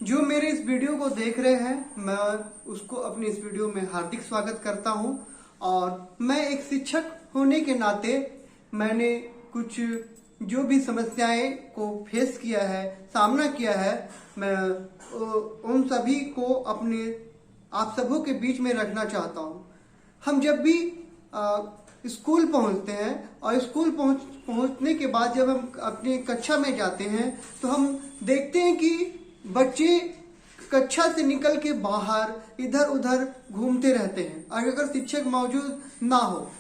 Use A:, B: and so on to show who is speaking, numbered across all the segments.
A: जो मेरे इस वीडियो को देख रहे हैं मैं उसको अपनी इस वीडियो में हार्दिक स्वागत करता हूं। और मैं एक शिक्षक होने के नाते मैंने कुछ जो भी समस्याएं को फेस किया है, सामना किया है, मैं उन सभी को अपने आप सबों के बीच में रखना चाहता हूं। हम जब भी स्कूल पहुंचते हैं और स्कूल पहुंचने के बाद जब हम अपने कक्षा में जाते हैं तो हम देखते हैं कि बच्चे कक्षा से निकल के बाहर इधर उधर घूमते रहते हैं और अगर शिक्षक मौजूद ना हो,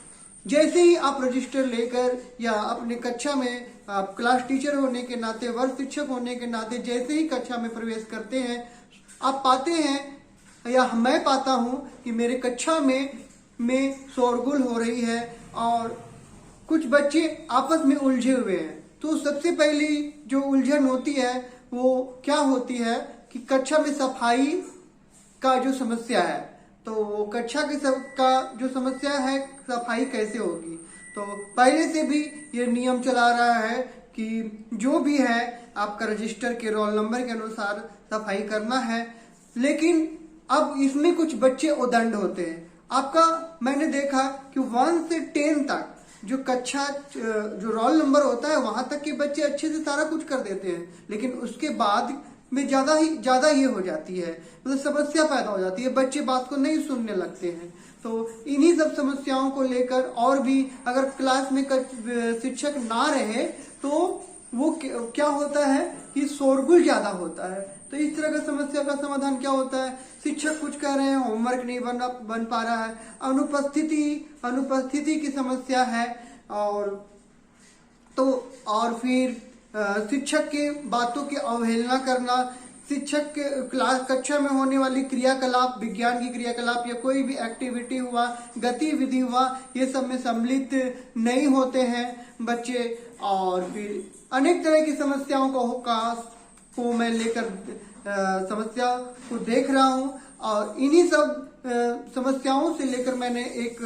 A: जैसे ही आप रजिस्टर लेकर या अपने कक्षा में आप क्लास टीचर होने के नाते, वर्ग शिक्षक होने के नाते जैसे ही कक्षा में प्रवेश करते हैं, आप पाते हैं या मैं पाता हूं कि मेरे कक्षा में शोरगुल हो रही है और कुछ बच्चे आपस में उलझे हुए हैं। तो सबसे पहली जो उलझन होती है वो क्या होती है कि कक्षा में सफाई का जो समस्या है, तो वो कक्षा का जो समस्या है सफाई कैसे होगी। तो पहले से भी ये नियम चला रहा है कि जो भी है आपका रजिस्टर के रोल नंबर के अनुसार सफाई करना है, लेकिन अब इसमें कुछ बच्चे उदंड होते हैं। आपका मैंने देखा कि 1 से 10 तक जो कक्षा जो रोल नंबर होता है वहां तक के बच्चे अच्छे से सारा कुछ कर देते हैं, लेकिन उसके बाद में ज्यादा ये हो जाती है, मतलब समस्या पैदा हो जाती है, बच्चे बात को नहीं सुनने लगते हैं। तो इन्हीं सब समस्याओं को लेकर और भी अगर क्लास में शिक्षक ना रहे तो वो क्या होता है कि शोरगुल ज्यादा होता है। तो इस तरह का समस्या का समाधान क्या होता है, शिक्षक कुछ कह रहे हैं, होमवर्क नहीं बन पा रहा है, अनुपस्थिति की समस्या है, और फिर शिक्षक के बातों की अवहेलना करना, शिक्षक के क्लास कक्षा में होने वाली क्रियाकलाप, विज्ञान की क्रियाकलाप या कोई भी एक्टिविटी हुआ, गतिविधि हुआ, ये सब में सम्मिलित नहीं होते हैं बच्चे। और फिर अनेक तरह की समस्याओं को मैं लेकर समस्या को देख रहा हूं और इन्हीं सब समस्याओं से लेकर मैंने एक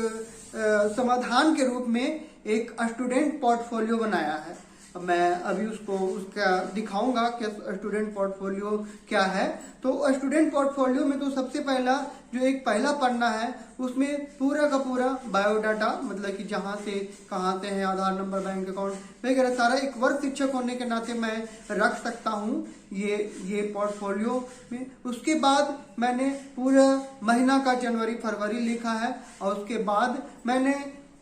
A: समाधान के रूप में एक स्टूडेंट पोर्टफोलियो बनाया है। मैं अभी उसका दिखाऊंगा कि स्टूडेंट पोर्टफोलियो क्या है। तो स्टूडेंट पोर्टफोलियो में तो सबसे पहला जो एक पहला पन्ना है उसमें पूरा का पूरा बायोडाटा, मतलब कि जहां से कहां से है, आधार नंबर, बैंक अकाउंट वगैरह सारा एक वर्ग शिक्षक होने के नाते मैं रख सकता हूं ये पोर्टफोलियो में। उसके बाद मैंने पूरा महीना का जनवरी फरवरी लिखा है और उसके बाद मैंने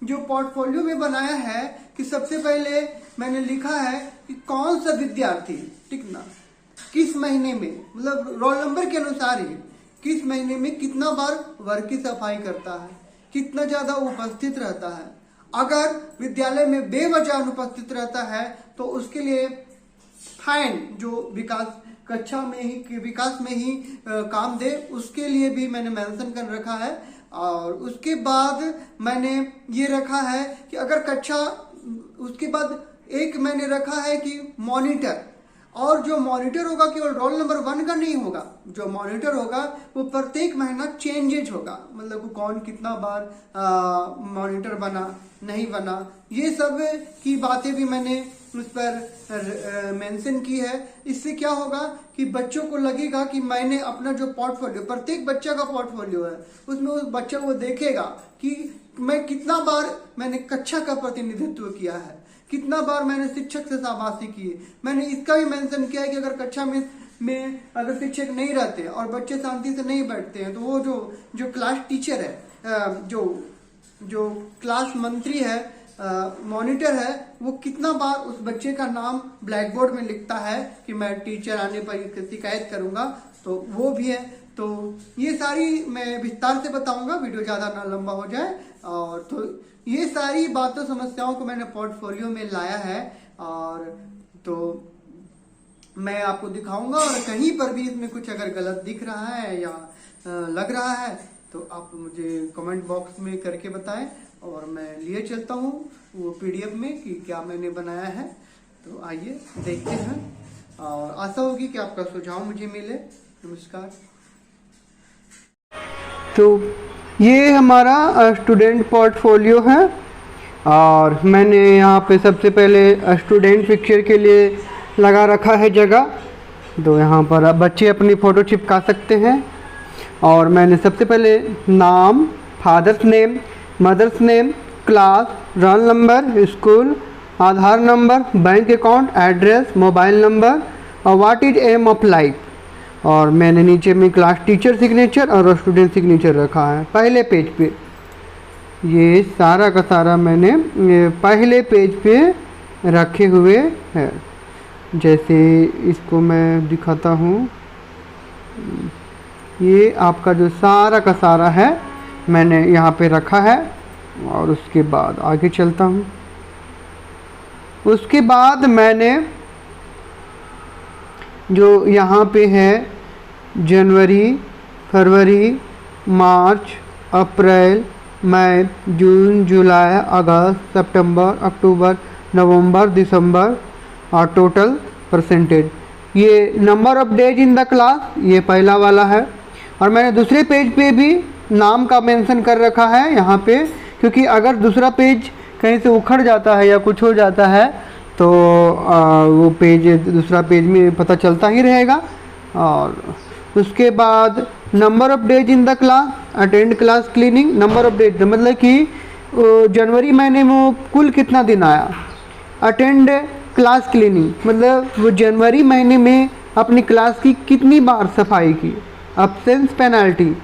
A: जो पोर्टफोलियो में बनाया है कि सबसे पहले मैंने लिखा है कि कौन सा विद्यार्थी, ठीक ना, किस महीने में, मतलब रोल नंबर के अनुसार ही किस महीने में कितना बार वर्ग की सफाई करता है, कितना ज्यादा उपस्थित रहता है। अगर विद्यालय में बेवजह अनुपस्थित रहता है तो उसके लिए फाइन, जो विकास कक्षा में ही विकास में ही काम दे, उसके लिए भी मैंने मेंशन कर रखा है। और उसके बाद मैंने ये रखा है कि अगर कक्षा, उसके बाद एक मैंने रखा है कि मॉनिटर, और जो मॉनिटर होगा केवल रोल नंबर 1 का नहीं होगा, जो मॉनिटर होगा वो प्रत्येक महीना चेंजेज होगा, मतलब वो कौन कितना बार मॉनिटर बना नहीं बना, ये सब की बातें भी मैंने उस पर मेंशन की है। इससे क्या होगा कि बच्चों को लगेगा कि मैंने अपना जो पोर्टफोलियो, प्रत्येक बच्चा का पोर्टफोलियो है, उसमें उस बच्चा को देखेगा कि मैं कितना बार मैंने कक्षा का प्रतिनिधित्व किया है, कितना बार मैंने शिक्षक से शाबाशी की है। मैंने इसका भी मेंशन किया है कि अगर कक्षा में अगर शिक्षक नहीं रहते और बच्चे शांति से नहीं बैठते हैं तो वो जो क्लास टीचर है, जो क्लास मंत्री है, मॉनिटर है, वो कितना बार उस बच्चे का नाम ब्लैक बोर्ड में लिखता है कि मैं टीचर आने पर इसकी शिकायत करूंगा, तो वो भी है। तो ये सारी मैं विस्तार से बताऊंगा, वीडियो ज्यादा ना लंबा हो जाए। और तो ये सारी बातों समस्याओं को मैंने पोर्टफोलियो में लाया है और तो मैं आपको दिखाऊंगा। और कहीं पर भी इसमें कुछ अगर गलत दिख रहा है या लग रहा है तो आप मुझे कमेंट बॉक्स में करके बताएं और मैं लिए चलता हूँ वो पीडीएफ में कि क्या मैंने बनाया है। तो आइए देखते हैं और आशा होगी कि आपका सुझाव मुझे मिले। नमस्कार। तो ये हमारा स्टूडेंट पोर्टफोलियो है और मैंने यहाँ पे सबसे पहले स्टूडेंट पिक्चर के लिए लगा रखा है जगह। तो यहाँ पर बच्चे अपनी फ़ोटो चिपका सकते हैं। और मैंने सबसे पहले नाम, father's name, mother's name, class, roll number, school, Aadhaar number, bank account, address, mobile number और what is aim of life. और मैंने नीचे में क्लास टीचर सिग्नेचर और स्टूडेंट सिग्नेचर रखा है पहले पेज पे। ये सारा का सारा मैंने पहले पेज पे रखे हुए हैं। जैसे इसको मैं दिखाता हूँ, ये आपका जो सारा का सारा है मैंने यहाँ पे रखा है। और उसके बाद आगे चलता हूँ। उसके बाद मैंने जो यहाँ पे है जनवरी, फरवरी, मार्च, अप्रैल, मई, जून, जुलाई, अगस्त, सितंबर, अक्टूबर, नवंबर, दिसंबर और टोटल परसेंटेज, ये number of days in the class, ये पहला वाला है। और मैंने दूसरे पेज पे भी नाम का मेंशन कर रखा है यहाँ पे, क्योंकि अगर दूसरा पेज कहीं से उखड़ जाता है या कुछ हो जाता है तो वो पेज, दूसरा पेज में पता चलता ही रहेगा। और उसके बाद number of days in the class, attend class cleaning, number of days मतलब कि जनवरी महीने में वो कुल कितना दिन आया। अटेंड क्लास क्लीनिंग मतलब वो जनवरी महीने में अपनी क्लास की कितनी बार सफाई की। अब्सेंस पेनल्टी,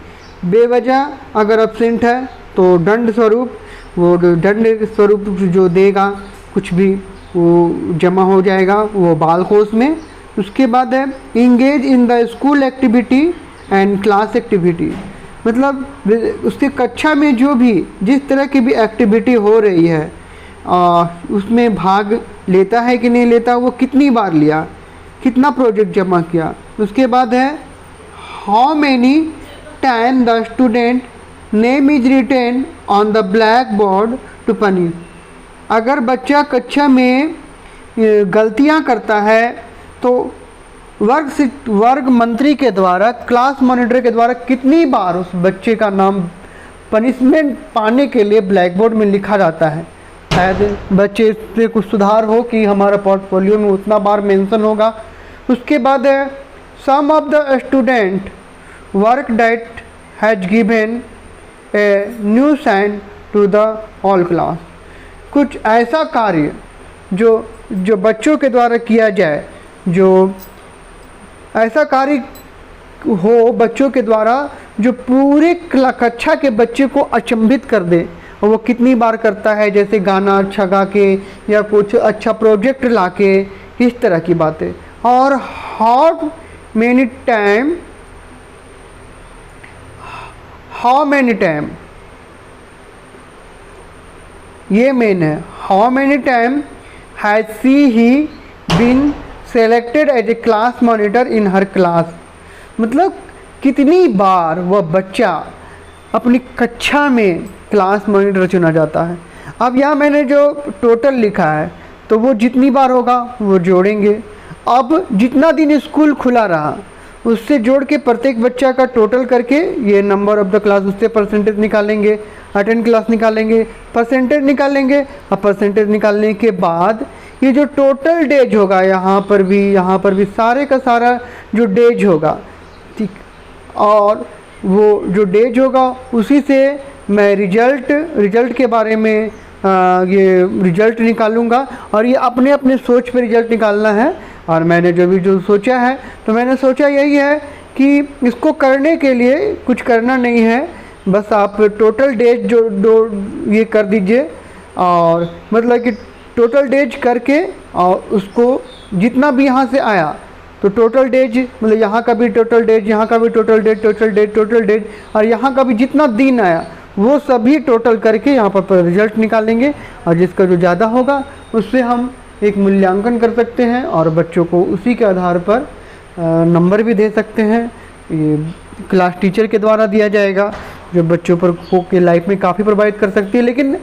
A: बेवजह अगर अब्सेंट है तो दंड स्वरूप, वो दंड स्वरूप जो देगा कुछ भी वो जमा हो जाएगा वो बाल कोष में। उसके बाद है engage in the school activity and class activity, मतलब उसके कक्षा में जो भी जिस तरह की भी एक्टिविटी हो रही है उसमें भाग लेता है कि नहीं लेता, वो कितनी बार लिया, कितना प्रोजेक्ट जमा किया। उसके बाद है how many time the student name is written on the black board to punish, अगर बच्चा कक्षा में गलतियां करता है तो वर्ग मंत्री के द्वारा, क्लास मॉनिटर के द्वारा कितनी बार उस बच्चे का नाम पनिशमेंट पाने के लिए ब्लैक बोर्ड में लिखा जाता है। शायद बच्चे से कुछ सुधार हो कि हमारा पोर्टफोलियो में उतना बार मेंशन होगा। उसके बाद है some of the student work that has given a new sign to the all class, कुछ ऐसा कार्य जो बच्चों के द्वारा किया जाए, जो ऐसा कार्य हो बच्चों के द्वारा जो पूरे कक्षा के बच्चे को अचंभित कर दे। और वो कितनी बार करता है, जैसे गाना अच्छा गा के या कुछ अच्छा प्रोजेक्ट ला के, इस तरह की बातें। और हाउ मैनी टाइम, ये मेन है, how many time has he been selected as a class monitor in हर क्लास, मतलब कितनी बार वह बच्चा अपनी कक्षा में क्लास मॉनिटर चुना जाता है। अब यहाँ मैंने जो टोटल लिखा है तो वो जितनी बार होगा वो जोड़ेंगे। अब जितना दिन स्कूल खुला रहा उससे जोड़ के प्रत्येक बच्चा का टोटल करके ये नंबर ऑफ द क्लास, उससे परसेंटेज निकालेंगे, अटेंड क्लास निकालेंगे, परसेंटेज निकालेंगे। अब परसेंटेज निकालने के बाद ये जो टोटल डेज होगा, यहाँ पर भी सारे का सारा जो डेज होगा, ठीक, और वो जो डेज होगा उसी से मैं रिजल्ट के बारे में ये रिजल्ट निकालूंगा। और ये अपने अपने सोच पे रिजल्ट निकालना है। और मैंने जो सोचा है, तो मैंने सोचा यही है कि इसको करने के लिए कुछ करना नहीं है, बस आप टोटल डेज जो ये कर दीजिए। और मतलब कि टोटल डेज करके और उसको जितना भी यहाँ से आया तो टोटल डेज, मतलब यहाँ का भी टोटल डेज, यहाँ का भी टोटल डेज और यहाँ का भी जितना दिन आया वो सभी टोटल करके यहाँ पर रिजल्ट निकालेंगे। और जिसका जो ज़्यादा होगा उससे हम एक मूल्यांकन कर सकते हैं और बच्चों को उसी के आधार पर नंबर भी दे सकते हैं। ये क्लास टीचर के द्वारा दिया जाएगा, जो बच्चों पर के लाइफ में काफ़ी प्रभावित कर सकती है। लेकिन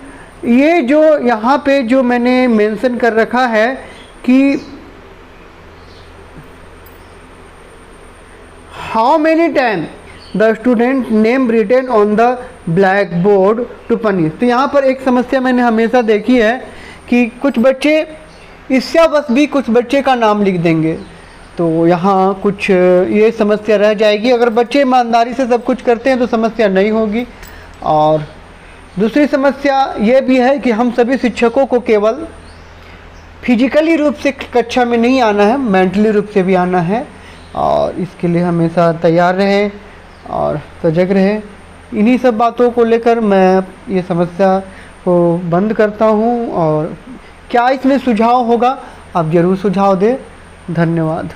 A: ये जो यहाँ पे जो मैंने मेंशन कर रखा है कि how many time the student name written on the black board to punish, तो यहाँ पर एक समस्या मैंने हमेशा देखी है कि कुछ बच्चे ईर्ष्यावश भी कुछ बच्चे का नाम लिख देंगे। तो यहाँ कुछ ये समस्या रह जाएगी। अगर बच्चे ईमानदारी से सब कुछ करते हैं तो समस्या नहीं होगी। और दूसरी समस्या ये भी है कि हम सभी शिक्षकों को केवल फिजिकली रूप से कक्षा में नहीं आना है, मेंटली रूप से भी आना है, और इसके लिए हमेशा तैयार रहें और सजग रहें। इन्हीं सब बातों को लेकर मैं ये समस्या को बंद करता हूँ। और क्या इसमें सुझाव होगा, आप ज़रूर सुझाव दें। धन्यवाद।